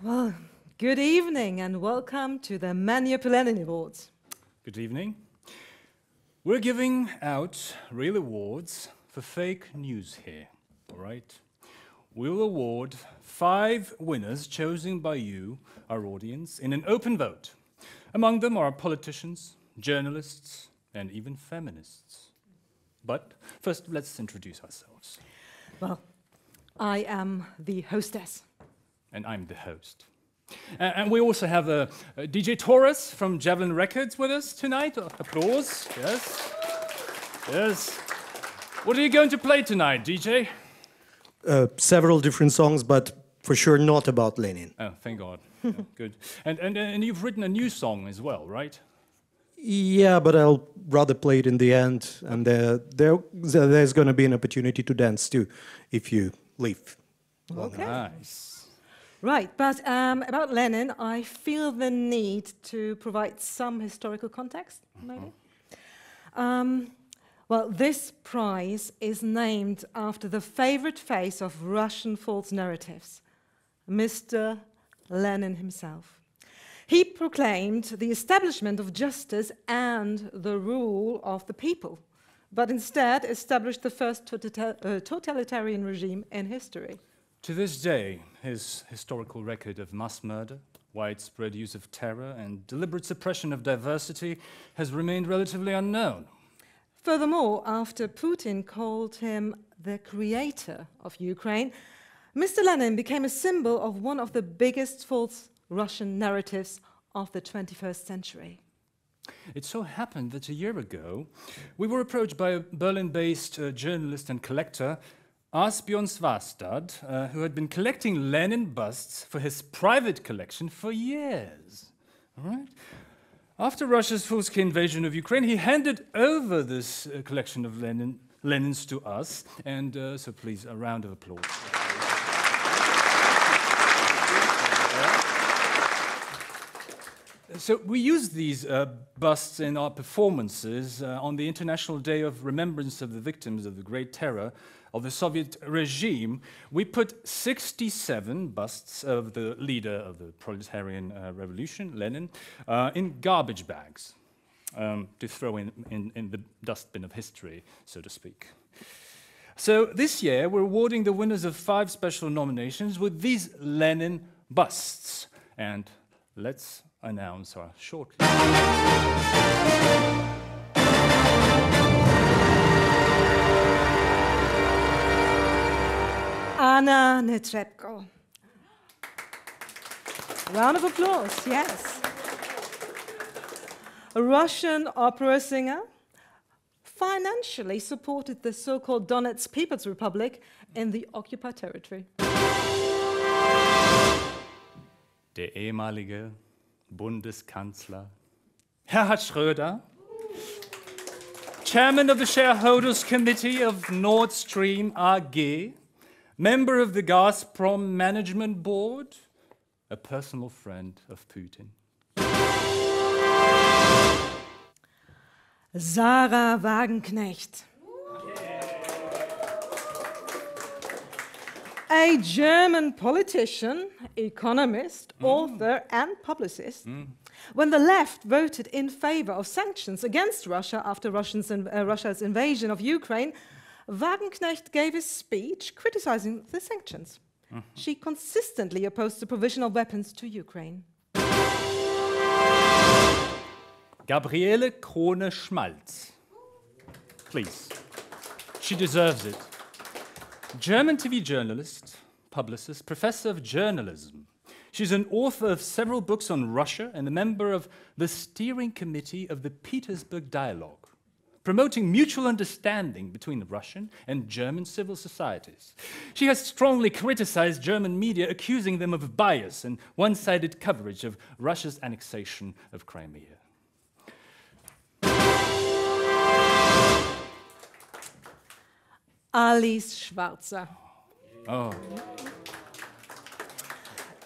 Well, good evening and welcome to the Manipulenin Award. Good evening. We're giving out real awards for fake news here, all right? We'll award 5 winners chosen by you, our audience, in an open vote. Among them are politicians, journalists, and even feminists. But first, let's introduce ourselves. Well, I am the hostess. And I'm the host. And we also have DJ Taurus from Javelin Records with us tonight. Applause, yes. Yes. What are you going to play tonight, DJ? Several different songs, but for sure not about Lenin. Oh, thank God. Yeah, good. And you've written a new song as well, right? Yeah, but I'll rather play it in the end, and there's going to be an opportunity to dance too, if you leave. Okay. Nice. Right, but about Lenin, I feel the need to provide some historical context, maybe. Well, this prize is named after the favorite face of Russian false narratives, Mr. Lenin himself. He proclaimed the establishment of justice and the rule of the people, but instead established the first totalitarian regime in history. To this day, his historical record of mass murder, widespread use of terror, and deliberate suppression of diversity has remained relatively unknown. Furthermore, after Putin called him the creator of Ukraine, Mr. Lenin became a symbol of one of the biggest false Russian narratives of the 21st century. It so happened that a year ago, we were approached by a Berlin-based journalist and collector, Asbjørn Svarstad, who had been collecting Lenin busts for his private collection for years. All right? After Russia's full-scale invasion of Ukraine, he handed over this collection of Lenins to us, and so please, a round of applause. So we use these busts in our performances on the International Day of Remembrance of the Victims of the Great Terror of the Soviet regime. We put 67 busts of the leader of the proletarian revolution, Lenin, in garbage bags to throw in the dustbin of history, so to speak. So this year, we're awarding the winners of 5 special nominations with these Lenin busts. And let's announce our shortlist. Anna Netrebko. Round of applause, yes. A Russian opera singer, financially supported the so-called Donetsk People's Republic in the occupied territory. Der ehemalige Bundeskanzler Gerhard Schröder, chairman of the shareholders committee of Nord Stream AG, member of the Gazprom management board, a personal friend of Putin. Sarah Wagenknecht. A German politician, economist, author, and publicist. When the left voted in favor of sanctions against Russia after Russia's invasion of Ukraine, Wagenknecht gave a speech criticizing the sanctions. She consistently opposed the provision of weapons to Ukraine. Gabriele Krone-Schmalz. Please. She deserves it. German TV journalist, publicist, professor of journalism. She's an author of several books on Russia and a member of the steering committee of the Petersburg Dialogue, promoting mutual understanding between Russian and German civil societies. She has strongly criticized German media, accusing them of bias and one-sided coverage of Russia's annexation of Crimea. Alice Schwarzer. Oh.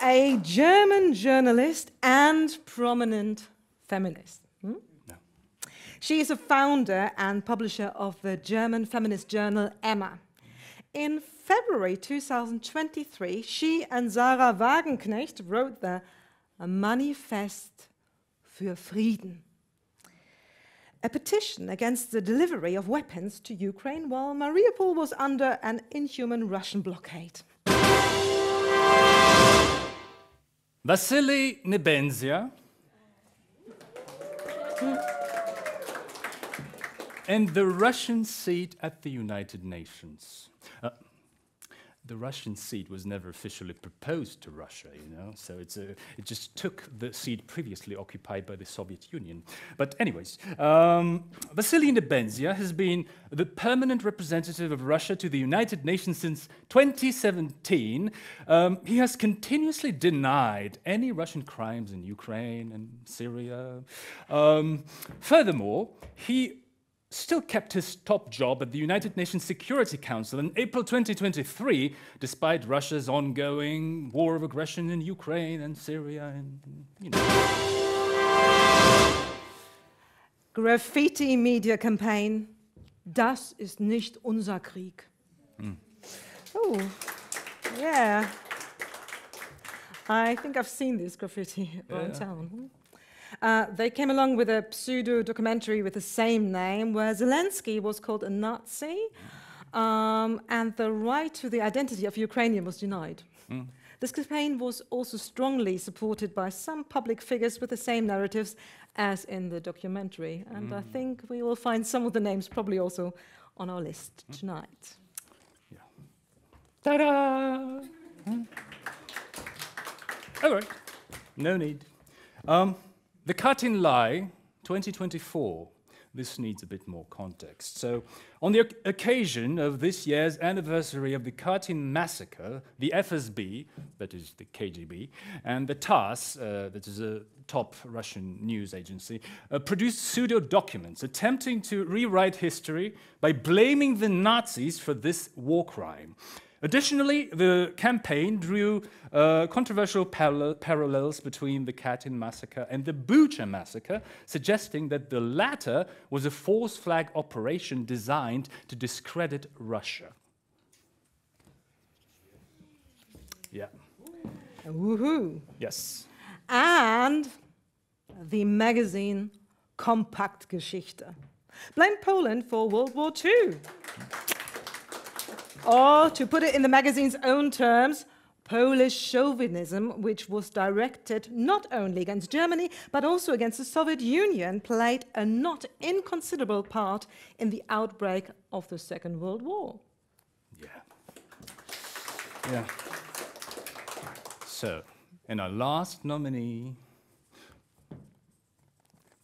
A German journalist and prominent feminist. No. She is a founder and publisher of the German feminist journal Emma. In February 2023, she and Sarah Wagenknecht wrote the Manifest für Frieden, a petition against the delivery of weapons to Ukraine while Mariupol was under an inhuman Russian blockade. Vasily Nebenzia and the Russian seat at the United Nations. The Russian seat was never officially proposed to Russia, you know, so it just took the seat previously occupied by the Soviet Union. But anyways, Vasily Nebenzia has been the permanent representative of Russia to the United Nations since 2017. He has continuously denied any Russian crimes in Ukraine and Syria. Furthermore, he still kept his top job at the United Nations Security Council in April 2023, despite Russia's ongoing war of aggression in Ukraine and Syria and, you know. Graffiti media campaign. Das ist nicht unser Krieg. Oh, yeah. I think I've seen this graffiti around town. They came along with a pseudo-documentary with the same name, where Zelensky was called a Nazi, and the right to the identity of Ukrainian was denied. This campaign was also strongly supported by some public figures with the same narratives as in the documentary, and I think we will find some of the names probably also on our list tonight. Yeah. Ta-da! All right, no need. The Katyn Lie 2024. This needs a bit more context. So, on the occasion of this year's anniversary of the Katyn massacre, the FSB, that is the KGB, and the TASS, that is a top Russian news agency, produced pseudo-documents attempting to rewrite history by blaming the Nazis for this war crime. Additionally, the campaign drew controversial parallels between the Katyn massacre and the Bucha massacre, suggesting that the latter was a false flag operation designed to discredit Russia. Yeah. Woohoo! Yes. And the magazine Kompaktgeschichte blamed Poland for World War II. Or, to put it in the magazine's own terms, Polish chauvinism, which was directed not only against Germany, but also against the Soviet Union, played a not inconsiderable part in the outbreak of the Second World War. Yeah. So, and our last nominee,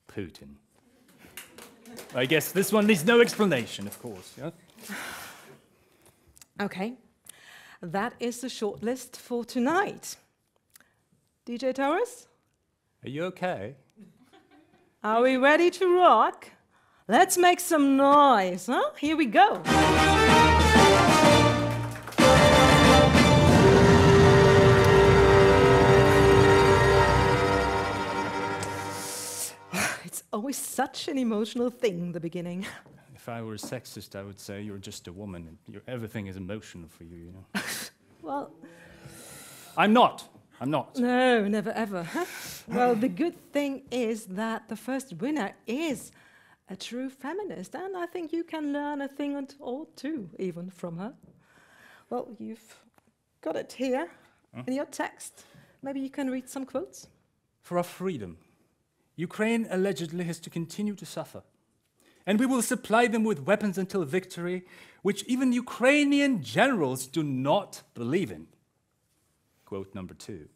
Putin. I guess this one needs no explanation, of course, yeah? Okay, that is the shortlist for tonight. DJ Taurus? Are you okay? Are we ready to rock? Let's make some noise, huh? Here we go. It's always such an emotional thing, the beginning. If I were a sexist, I would say you're just a woman and everything is emotional for you, you know. Well, I'm not. No, never ever. Well, the good thing is that the first winner is a true feminist, and I think you can learn a thing or two even from her. Well, you've got it here in your text. Maybe you can read some quotes. For our freedom, Ukraine allegedly has to continue to suffer. And we will supply them with weapons until victory, which even Ukrainian generals do not believe in. Quote number 2.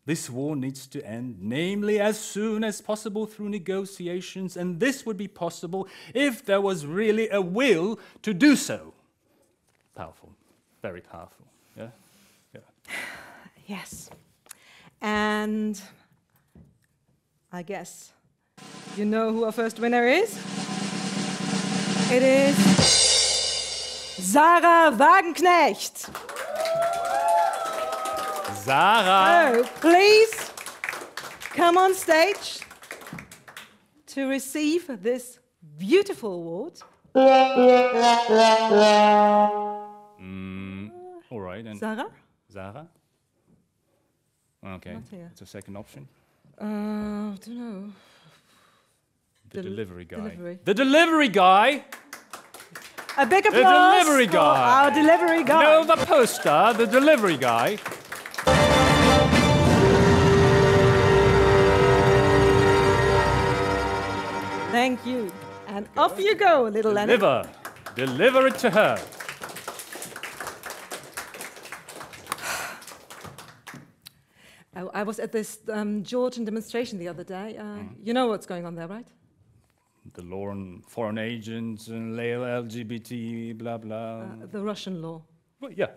This war needs to end, namely as soon as possible through negotiations, and this would be possible if there was really a will to do so. Powerful, very powerful, yeah? Yeah. Yes. And I guess you know who our first winner is? It is Sarah Wagenknecht. Sarah! So, please come on stage to receive this beautiful award. right. And Sarah? Zara? Okay, Not here. it's a second option. I don't know. The delivery guy. Delivery. The delivery guy! A big The applause delivery for guy! our delivery guy. No, the poster, the delivery guy. Thank you. And off you go, little Lenin. Deliver it to her. I was at this Georgian demonstration the other day. You know what's going on there, right? The law on foreign agents and LGBT, blah, blah. The Russian law. Well, yeah.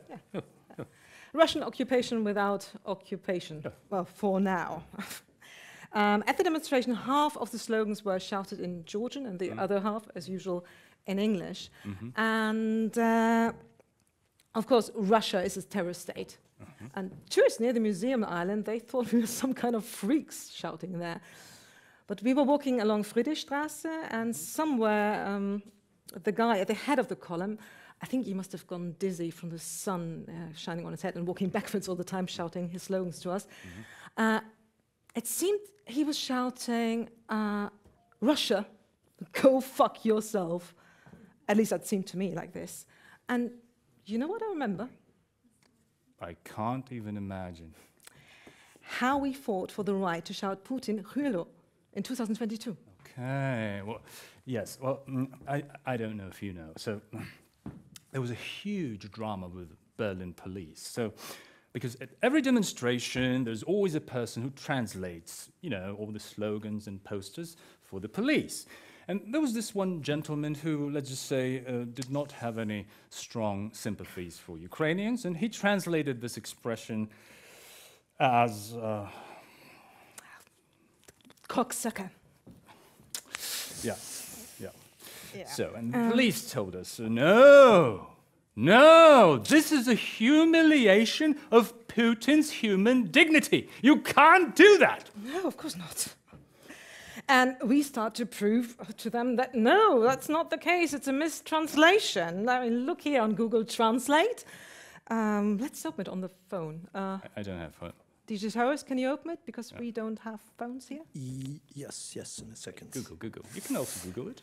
Russian occupation without occupation. Yeah. Well, for now. At the demonstration, half of the slogans were shouted in Georgian and the other half, as usual, in English. And, of course, Russia is a terrorist state. And tourists near the museum island, they thought we were some kind of freaks shouting there. But we were walking along Friedrichstraße, and somewhere the guy at the head of the column, I think he must have gone dizzy from the sun shining on his head and walking backwards all the time, shouting his slogans to us. It seemed he was shouting, Russia, go fuck yourself. At least that seemed to me like this. And you know what I remember? I can't even imagine. How we fought for the right to shout Putin, Hülo, in 2022. Okay, well, yes, well, I don't know if you know. So there was a huge drama with Berlin police. So, because at every demonstration, there's always a person who translates, you know, all the slogans and posters for the police. And there was this one gentleman who, let's just say, did not have any strong sympathies for Ukrainians, and he translated this expression as... Cocksucker. Yeah. Yeah. So, and the police told us, no, this is a humiliation of Putin's human dignity. You can't do that. No, of course not. And we start to prove to them that, no, that's not the case. It's a mistranslation. I mean, look here on Google Translate. Let's open it on the phone. I don't have phone. DJ Harris, can you open it? Because we don't have phones here. Yes, in a second. Google. You can also Google it.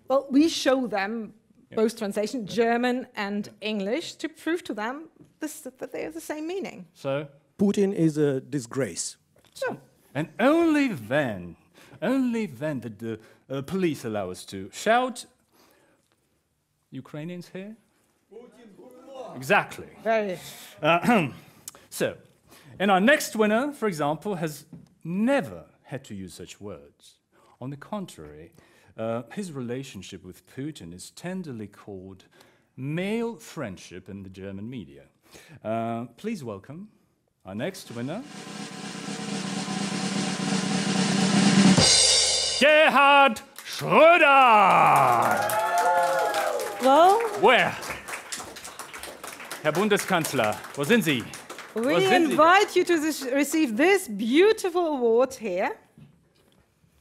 Well, we show them both translation, German and English, to prove to them that they have the same meaning. So? Putin is a disgrace. So. And only then did the police allow us to shout. Ukrainians here? Exactly. Very. So, and our next winner, for example, has never had to use such words. On the contrary, his relationship with Putin is tenderly called male friendship in the German media. Please welcome our next winner, Gerhard Schröder! Well, Where? Herr Bundeskanzler, wo sind Sie? we invite you to receive this beautiful award here.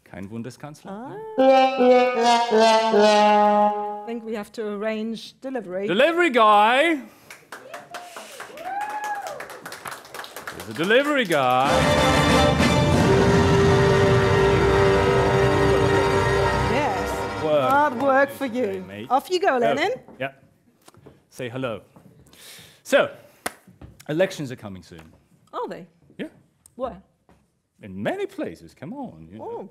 Kein Bundeskanzler? I think we have to arrange delivery. Delivery guy! There's a delivery guy. Yes. Work. Hard work for you. mate. Off you go, Lenin. Oh, yeah. Say hello. So, elections are coming soon. Are they? Yeah. Where? In many places, come on. You know. Oh.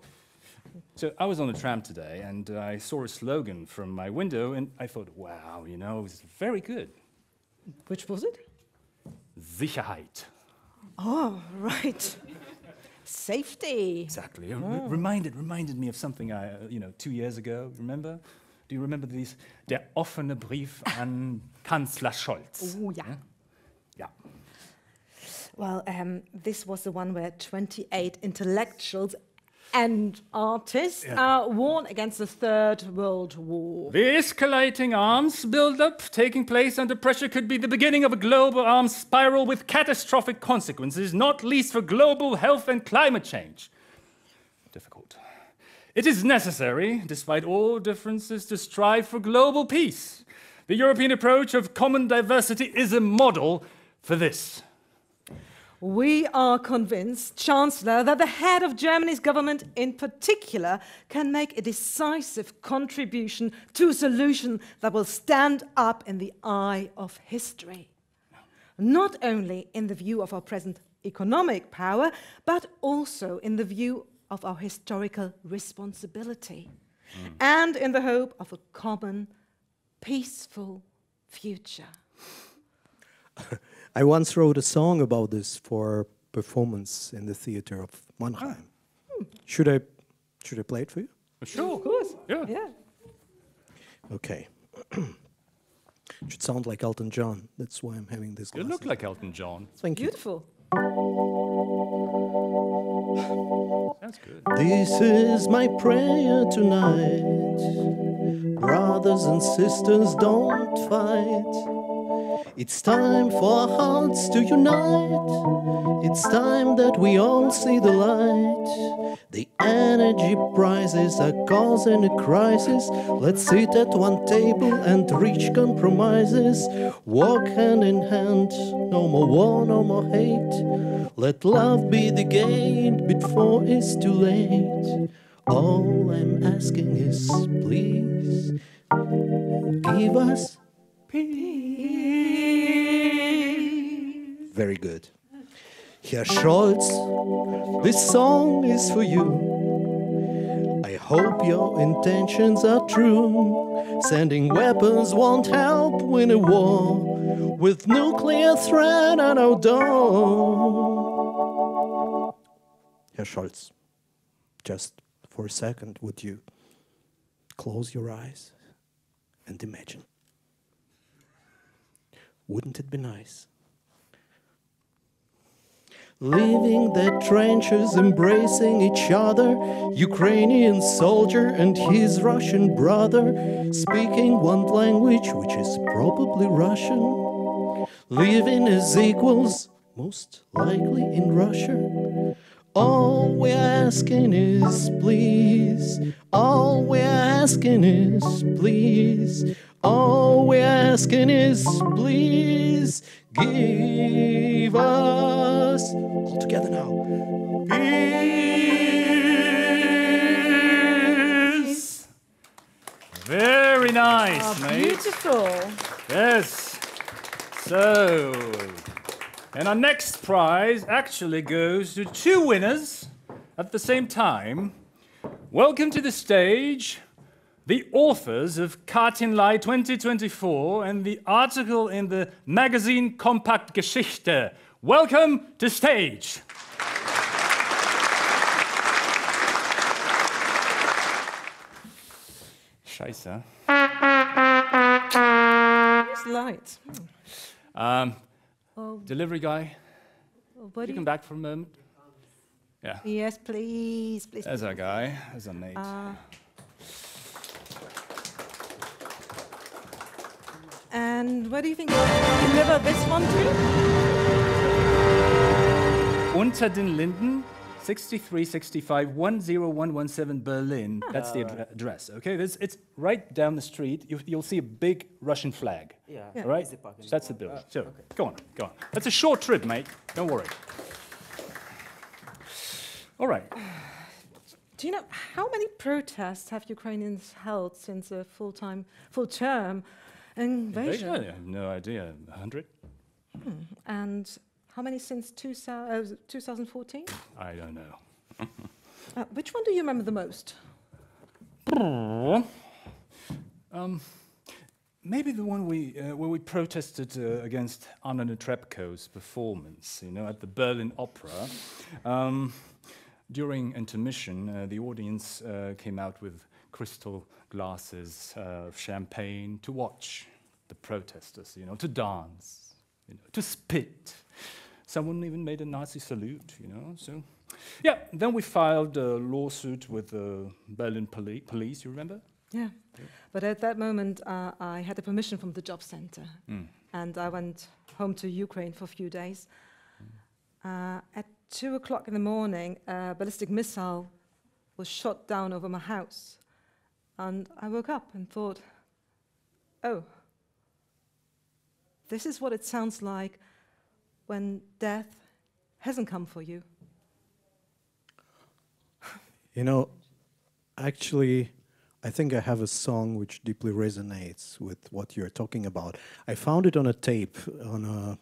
So I was on the tram today and I saw a slogan from my window and I thought, wow, you know, it's very good. Which was it? Sicherheit. Oh, right. Safety. Exactly. It reminded me of something 2 years ago. Remember? Do you remember these? Der offene Brief an Kanzler Scholz. Oh, yeah. Yeah. Well, this was the one where 28 intellectuals and artists warned against the Third World War. The escalating arms buildup taking place under pressure could be the beginning of a global arms spiral with catastrophic consequences, not least for global health and climate change. Difficult. It is necessary, despite all differences, to strive for global peace. The European approach of common diversity is a model for this. We are convinced, Chancellor, that the head of Germany's government in particular can make a decisive contribution to a solution that will stand up in the eye of history. Not only in the view of our present economic power, but also in the view of our historical responsibility, and in the hope of a common, peaceful future. I once wrote a song about this for performance in the theater of Mannheim. Should I play it for you? Sure. Of course. Yeah. Okay. Should sound like Elton John. That's why I'm having this. You look like Elton John. Thank you. Beautiful. That's good. This is my prayer tonight. Brothers and sisters, don't fight. It's time for our hearts to unite. It's time that we all see the light. The energy prices are causing a crisis. Let's sit at one table and reach compromises. Walk hand in hand, no more war, no more hate. Let love be the gate before it's too late. All I'm asking is, please, give us peace. Very good. Herr Scholz, this song is for you. I hope your intentions are true. Sending weapons won't help win a war with nuclear threat at our door. Herr Scholz, just for a second, would you close your eyes and imagine? Wouldn't it be nice? Leaving their trenches, embracing each other, Ukrainian soldier and his Russian brother, speaking one language which is probably Russian, living as equals, most likely in Russia. All we're asking is please, all we're asking is please, all we're asking is please, give us, all together now, peace. Very nice, mate. Beautiful. Yes. So, and our next prize actually goes to two winners at the same time. Welcome to the stage, the authors of Kartenlei 2024 and the article in the magazine Compact Geschichte. Welcome to stage. Scheiße. It's light. Delivery guy, What you come back for a moment? Yeah. Yes, please, please. There's our guy. There's our mate. And where do you think you'll deliver this one to? Unter den Linden, 6365 10117 Berlin. That's the address. Okay, it's right down the street. You'll see a big Russian flag. Yeah. All right? That's the building. So go on. That's a short trip, mate. Don't worry. All right. Do you know how many protests have Ukrainians held since a full-term invasion? I have no idea. 100? And how many since 2014? I don't know. Which one do you remember the most? Maybe the one where we protested against Anna Netrebko's performance, at the Berlin Opera. During intermission, the audience came out with crystal glasses of champagne to watch the protesters, to dance, to spit. Someone even made a Nazi salute, So, yeah. Then we filed a lawsuit with the Berlin police. You remember? Yeah. But at that moment, I had a permission from the job center, and I went home to Ukraine for a few days. At 2 o'clock in the morning, a ballistic missile was shot down over my house. And I woke up and thought, oh, this is what it sounds like when death hasn't come for you. You know, actually, I think I have a song which deeply resonates with what you're talking about. I found it on a tape on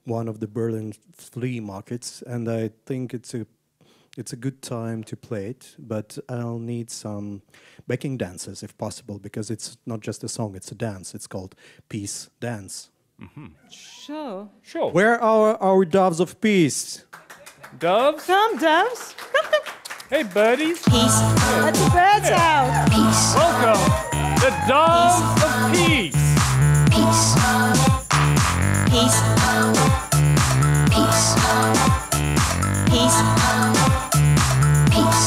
one of the Berlin flea markets, and I think it's a good time to play it, but I'll need some backing dancers if possible, because it's not just a song, it's a dance. It's called Peace Dance. Sure. Sure. Where are our doves of peace? Doves? Come, doves. Hey, birdies. Peace, Let the birds out. peace, Welcome. The doves of peace. peace, peace, peace, peace, peace.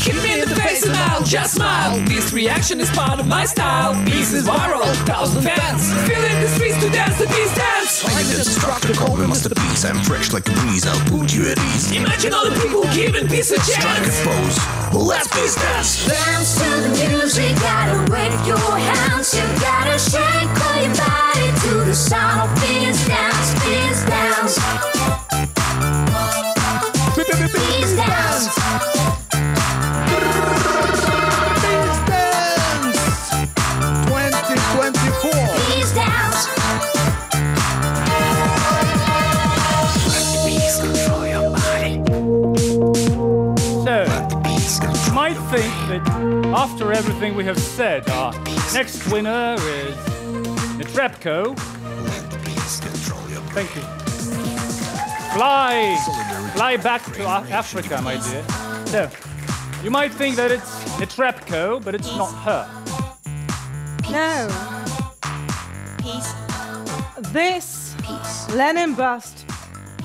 Hit me in the face and I'll just smile. This reaction is part of my style. Peace is viral, 1,000 fans filling the streets to dance the peace dance. Find the destructible, we must appease. I'm fresh like a breeze, I'll put you at ease. Imagine all the people giving peace a Strike a chance. pose, let's peace dance. Dance to the music, gotta wave your hands. You gotta shake all your body to the sound of peace dance, peace dance. Peace dance. Peace Dance 2024. Peace dance. Peace control your body. So, Peace control. you might think that after everything we have said, our next winner is Nitrepko. Peace control your body. Thank you. Fly back to Africa, my dear. So, you might think that it's Nitrepko, but it's not her. No. Peace, This peace. Lenin bust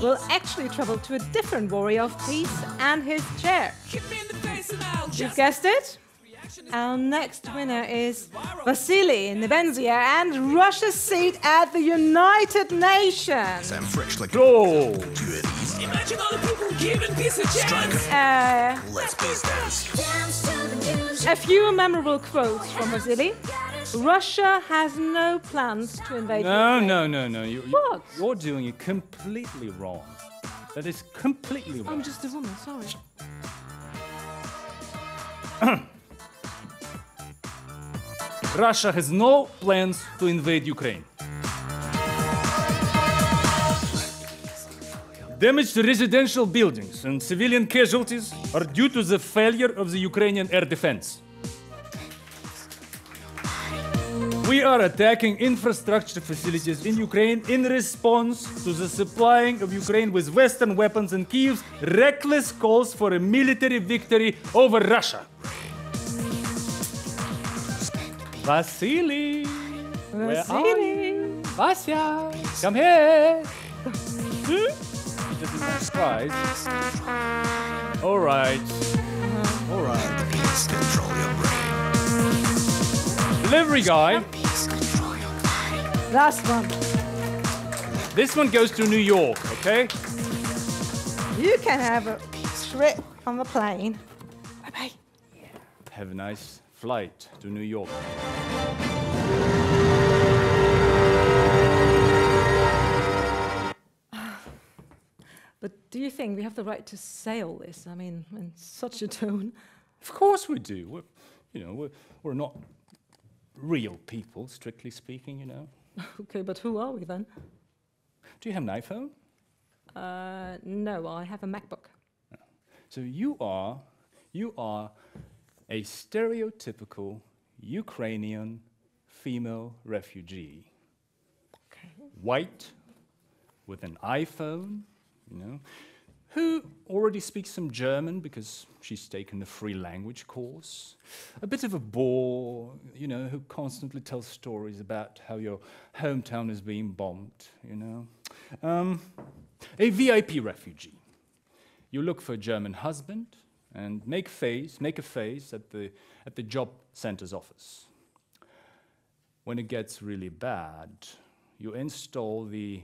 will actually travel to a different warrior of peace and his chair. Hit me in the face and I'll You've just guessed it? Our next winner is Vasily Nebenzia and Russia's seat at the United Nations. I'm fresh like a Go! put you at ease. imagine all the people giving peace a Strike chance. a let's peace dance. Dance to the music. A few memorable quotes from Vasily. Russia has no plans to invade No, Ukraine. no. What? You're doing it completely wrong. That is completely wrong. I'm just a woman, sorry. Russia has no plans to invade Ukraine. Damage to residential buildings and civilian casualties are due to the failure of the Ukrainian air defense. We are attacking infrastructure facilities in Ukraine in response to the supplying of Ukraine with Western weapons and Kyiv's reckless calls for a military victory over Russia. Vasily! Where are you? Vasya! Come here! Just a surprise. All right. All right. Peace control your brain. Delivery guy. Peace control your body. Last one. This one goes to New York, okay? You can have a trip on the plane. Bye-bye. Have a nice flight to New York. But do you think we have the right to say all this? I mean, in such a tone. Of course we do. We're not real people, strictly speaking, you know. Okay, but who are we then? Do you have an iPhone? No, I have a MacBook. So you are a stereotypical Ukrainian female refugee. Okay. White, with an iPhone, you know, who already speaks some German because she's taken a free language course. A bit of a bore, you know, who constantly tells stories about how your hometown is being bombed, you know. A VIP refugee. You look for a German husband and make a face at the job center's office. When it gets really bad, you install the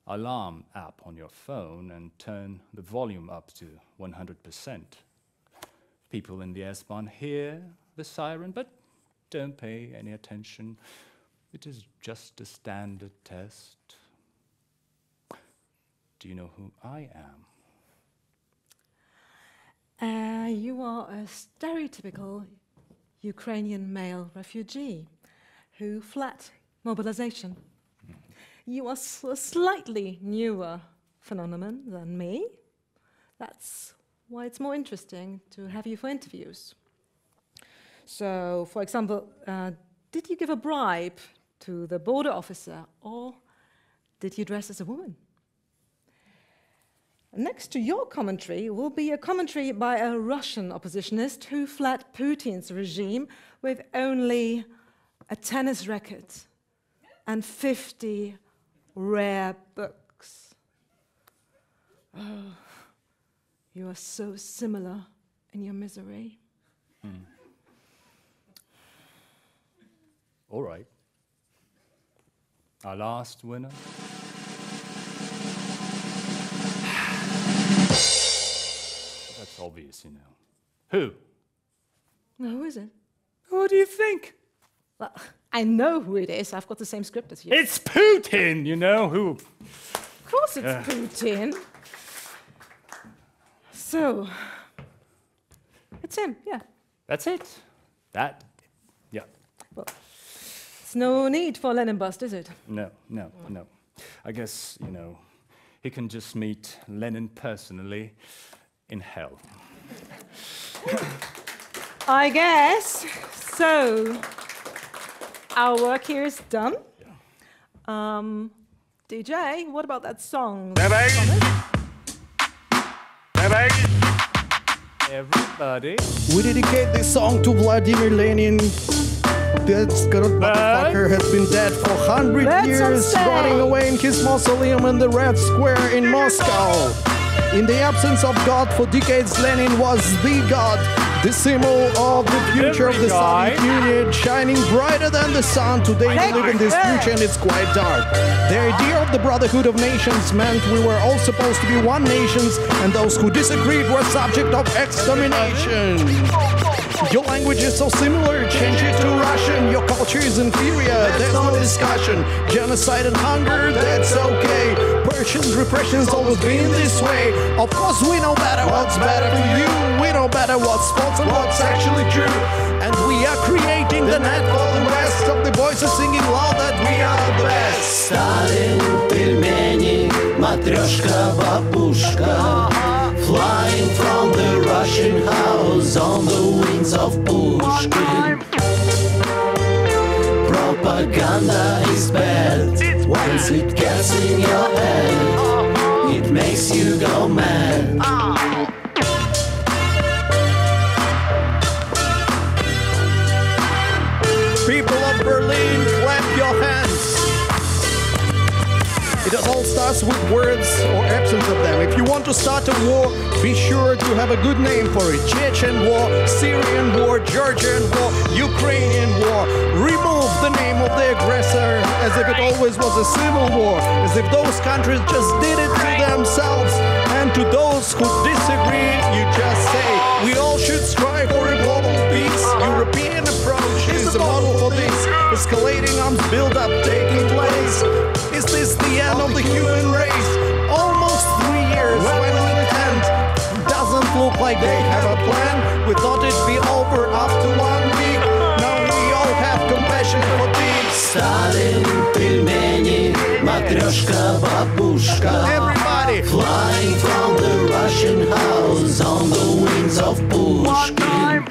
alarm app on your phone and turn the volume up to 100%. People in the S-Bahn hear the siren, but don't pay any attention. It is just a standard test. Do you know who I am? You are a stereotypical Ukrainian male refugee who fled mobilization. You are a slightly newer phenomenon than me. That's why it's more interesting to have you for interviews. So, for example, did you give a bribe to the border officer, or did you dress as a woman? Next to your commentary will be a commentary by a Russian oppositionist who fled Putin's regime with only a tennis racket and 50 rare books. Oh, you are so similar in your misery. All right. Our last winner. That's obvious, you know. Who? Who is it? Who do you think? Well, I know who it is. I've got the same script as you. It's Putin, you know, who... Of course it's Putin. So, it's him, yeah. That's it. Yeah. Well, there's no need for Lenin bust, is it? No. I guess, you know, he can just meet Lenin personally in hell. I guess. So, our work here is done. DJ, what about that song? Everybody. We dedicate this song to Vladimir Lenin. That motherfucker has been dead for 100 years, rotting away in his mausoleum in the Red Square in Moscow. In the absence of God, for decades Lenin was the God, the symbol of the future of the Soviet Union, shining brighter than the sun. Today we live in this future and it's quite dark. The idea of the brotherhood of nations meant we were all supposed to be one nation, and those who disagreed were subject of extermination. Your language is so similar, change it to Russian. Your culture is inferior, there's no discussion. Genocide and hunger, that's okay. Persians, repression's always been this way. Of course we know better what's better for you. We know better what's false and what's actually true. And we are creating the net for the rest of the voices singing loud that we are the best. Stalin, пельмени, matryoshka, babushka, flying from the Russian house on the wings of Pushkin. Propaganda is bad. Once it gets in your head, it makes you go mad. People of Berlin, clap your hands. It all starts with words or absence of them. If you want to start a war, be sure to have a good name for it. Chechen war, Syrian war, Georgian war, Ukrainian war. Remove the name of the aggressor as if it always was a civil war, as if those countries just did it to themselves. And to those who disagree, you just say, we all should strive for a global peace. European approach is the model for this. Escalating arms build-up taking place. Is this the end of the human race? Almost 3 years, when will it end? Doesn't look like they have a plan. We thought it'd be over after 1 week. Now we all have compassion for thieves. Stalin, пельмени, matryoshka, babushka. Everybody flying from the Russian house on the wings of Pushkin.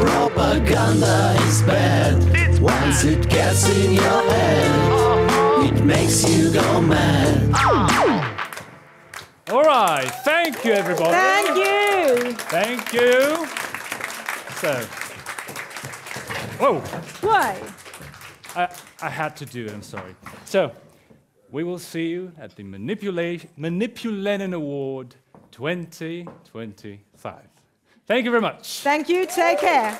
Propaganda is bad. Once it gets in your head, it makes you go mad. All right, thank you, everybody. Thank you. Thank you. So, whoa. Why? I had to do it, I'm sorry. So, we will see you at the Manipulenin Award 2025. Thank you very much. Thank you. Take care.